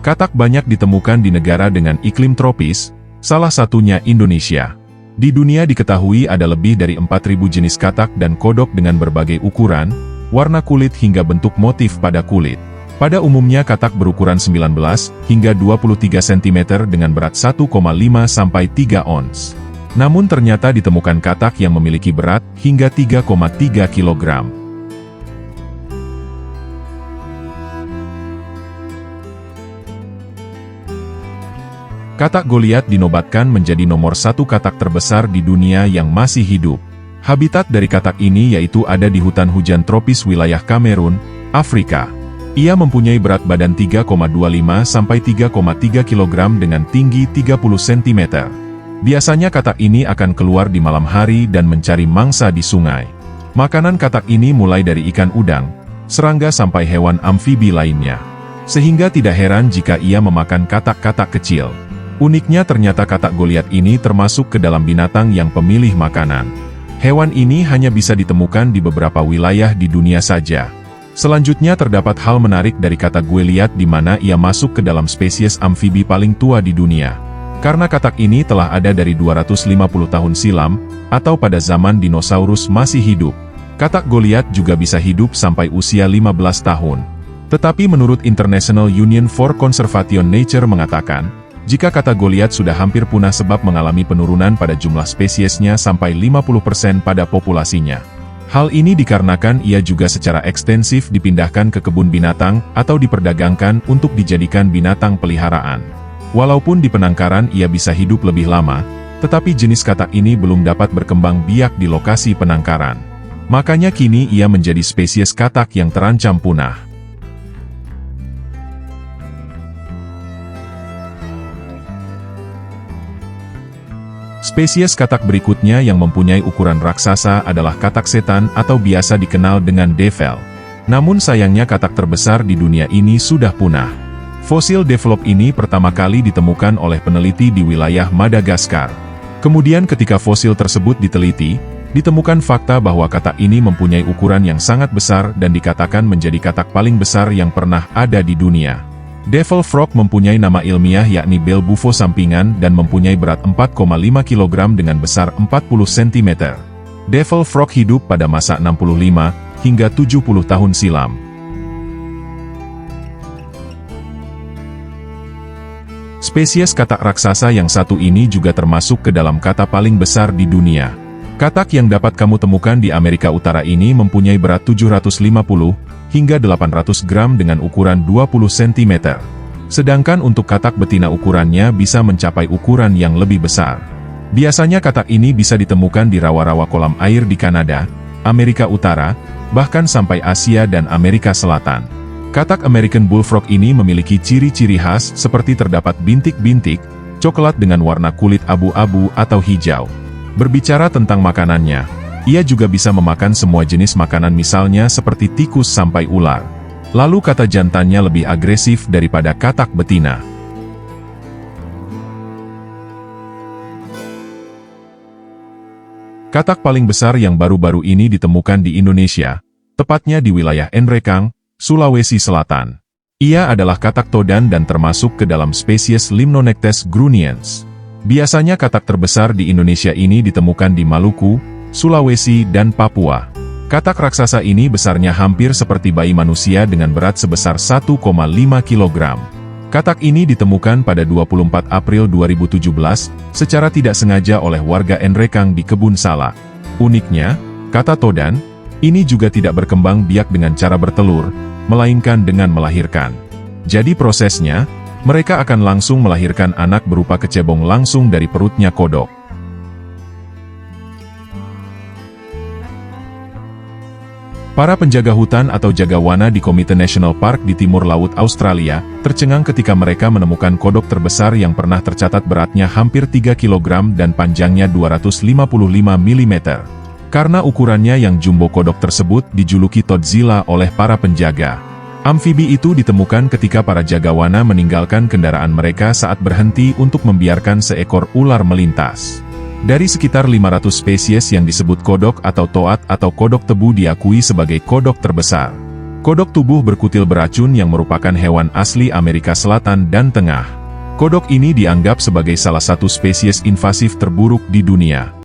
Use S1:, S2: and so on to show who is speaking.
S1: Katak banyak ditemukan di negara dengan iklim tropis, salah satunya Indonesia. Di dunia diketahui ada lebih dari 4.000 jenis katak dan kodok dengan berbagai ukuran, warna kulit hingga bentuk motif pada kulit. Pada umumnya katak berukuran 19 hingga 23 cm dengan berat 1,5 sampai 3 ons. Namun ternyata ditemukan katak yang memiliki berat hingga 3,3 kg. Katak Goliat dinobatkan menjadi nomor 1 katak terbesar di dunia yang masih hidup. Habitat dari katak ini yaitu ada di hutan hujan tropis wilayah Kamerun, Afrika. Ia mempunyai berat badan 3,25 sampai 3,3 kg dengan tinggi 30 cm. Biasanya katak ini akan keluar di malam hari dan mencari mangsa di sungai. Makanan katak ini mulai dari ikan udang, serangga sampai hewan amfibi lainnya. Sehingga tidak heran jika ia memakan katak-katak kecil. Uniknya ternyata katak Goliat ini termasuk ke dalam binatang yang pemilih makanan. Hewan ini hanya bisa ditemukan di beberapa wilayah di dunia saja. Selanjutnya terdapat hal menarik dari katak Goliat di mana ia masuk ke dalam spesies amfibi paling tua di dunia. Karena katak ini telah ada dari 250 tahun silam, atau pada zaman dinosaurus masih hidup. Katak Goliat juga bisa hidup sampai usia 15 tahun. Tetapi menurut International Union for Conservation Nature mengatakan, jika katak Goliat sudah hampir punah sebab mengalami penurunan pada jumlah spesiesnya sampai 50% pada populasinya. Hal ini dikarenakan ia juga secara ekstensif dipindahkan ke kebun binatang atau diperdagangkan untuk dijadikan binatang peliharaan. Walaupun di penangkaran ia bisa hidup lebih lama, tetapi jenis katak ini belum dapat berkembang biak di lokasi penangkaran. Makanya kini ia menjadi spesies katak yang terancam punah. Spesies katak berikutnya yang mempunyai ukuran raksasa adalah katak setan atau biasa dikenal dengan devil. Namun sayangnya katak terbesar di dunia ini sudah punah. Fosil develop ini pertama kali ditemukan oleh peneliti di wilayah Madagaskar. Kemudian ketika fosil tersebut diteliti, ditemukan fakta bahwa katak ini mempunyai ukuran yang sangat besar dan dikatakan menjadi katak paling besar yang pernah ada di dunia. Devil frog mempunyai nama ilmiah yakni bell bufo sampingan dan mempunyai berat 4,5 kg dengan besar 40 cm. Devil frog hidup pada masa 65 hingga 70 tahun silam. Spesies katak raksasa yang satu ini juga termasuk ke dalam kata paling besar di dunia. Katak yang dapat kamu temukan di Amerika Utara ini mempunyai berat 750 hingga 800 gram dengan ukuran 20 cm. Sedangkan untuk katak betina ukurannya bisa mencapai ukuran yang lebih besar. Biasanya katak ini bisa ditemukan di rawa-rawa kolam air di Kanada, Amerika Utara, bahkan sampai Asia dan Amerika Selatan. Katak American Bullfrog ini memiliki ciri-ciri khas seperti terdapat bintik-bintik, coklat dengan warna kulit abu-abu atau hijau. Berbicara tentang makanannya, ia juga bisa memakan semua jenis makanan misalnya seperti tikus sampai ular. Lalu kata jantannya lebih agresif daripada katak betina. Katak paling besar yang baru-baru ini ditemukan di Indonesia, tepatnya di wilayah Nrekang, Sulawesi Selatan. Ia adalah katak todan dan termasuk ke dalam spesies Limnonectes gruniens. Biasanya katak terbesar di Indonesia ini ditemukan di Maluku, Sulawesi, dan Papua. Katak raksasa ini besarnya hampir seperti bayi manusia dengan berat sebesar 1,5 kg. Katak ini ditemukan pada 24 April 2017, secara tidak sengaja oleh warga Nrekang di Kebun Salak. Uniknya, kata todan, ini juga tidak berkembang biak dengan cara bertelur, melainkan dengan melahirkan. Jadi prosesnya, mereka akan langsung melahirkan anak berupa kecebong langsung dari perutnya kodok. Para penjaga hutan atau jagawana di Komite National Park di Timur Laut Australia, tercengang ketika mereka menemukan kodok terbesar yang pernah tercatat beratnya hampir 3 kg dan panjangnya 255 mm. Karena ukurannya yang jumbo kodok tersebut dijuluki Todzilla oleh para penjaga. Amfibi itu ditemukan ketika para jagawana meninggalkan kendaraan mereka saat berhenti untuk membiarkan seekor ular melintas. Dari sekitar 500 spesies yang disebut kodok atau toad atau kodok tebu diakui sebagai kodok terbesar. Kodok tubuh berkutil beracun yang merupakan hewan asli Amerika Selatan dan Tengah. Kodok ini dianggap sebagai salah satu spesies invasif terburuk di dunia.